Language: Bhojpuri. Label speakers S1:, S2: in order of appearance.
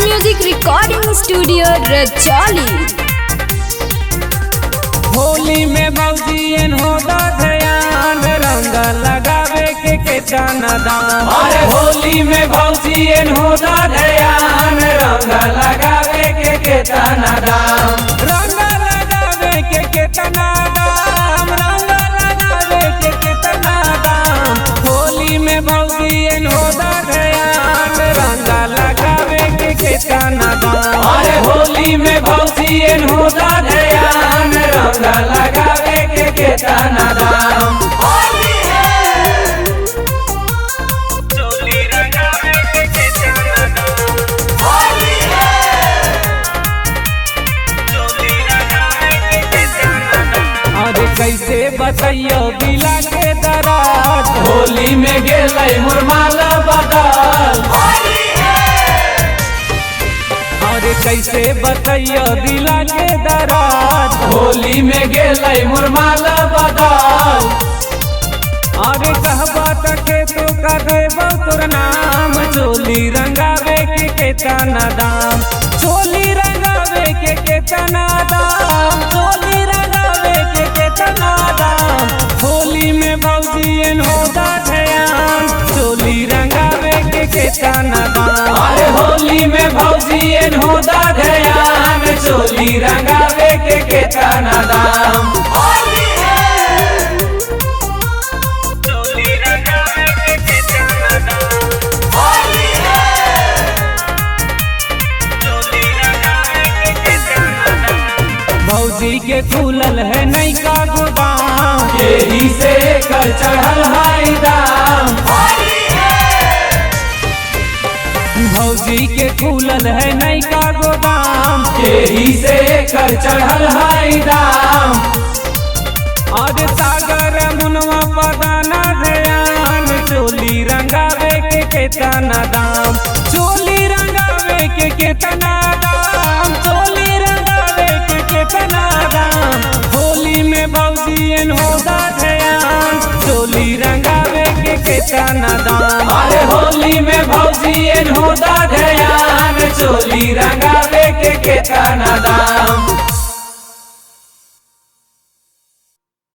S1: Music recording studio Rajauli.
S2: Holi में भौजियन होता ध्यान रंग लगावे के केतना दाम।
S3: अरे होली में भौजियन होता ध्यान रंग लगावे के केतना दाम।
S2: रंग लगावे के केतना दाम, रंग लगावे के केतना दाम। होली में भौजियन होता ध्यान रंग लगावे के केतना दाम।
S3: अरे होली में भौजियन होता ध्यान रंग लगावे के केतना दाम।
S2: अरे कैसे बताइयो दिला के दराज,
S3: होली में गेलै मोर माला बदल।
S2: अरे कैसे बताइयो दिला के दराज,
S3: होली में गेलै मोर माला बदल।
S2: अरे कहबा तके तो का देबो तोर नाम। चोली रंगावे के केतना दाम, चोली रंगावे के केतना दाम, चोली रंगावे के केतना दाम। होली में भौजियन होता ध्यान, चोली रंगावे के केतना दाम।
S3: अरे होली में भौजियन होता ध्यान चोली रंगावे के केतना दाम।
S2: भौजी के खुलल है नैका गोदाम,
S3: यही से कर चढ़ल है दाम।
S2: भौजी के खुलल है नैका गोदाम,
S3: यही से कर चढ़ल है दाम।
S2: और सागर मुनवा पदाना ध्यान, चोली रंगावे के केतना दाम, चोली रंगावे के केतना दाम, चोली रंगावे के केतना दाम। होली में भौजियन होता ध्यान, चोली रंगावे के केतना दाम।
S3: अरे होली में भौजियन होता ध्यान चोली रंगावे के केतना दाम।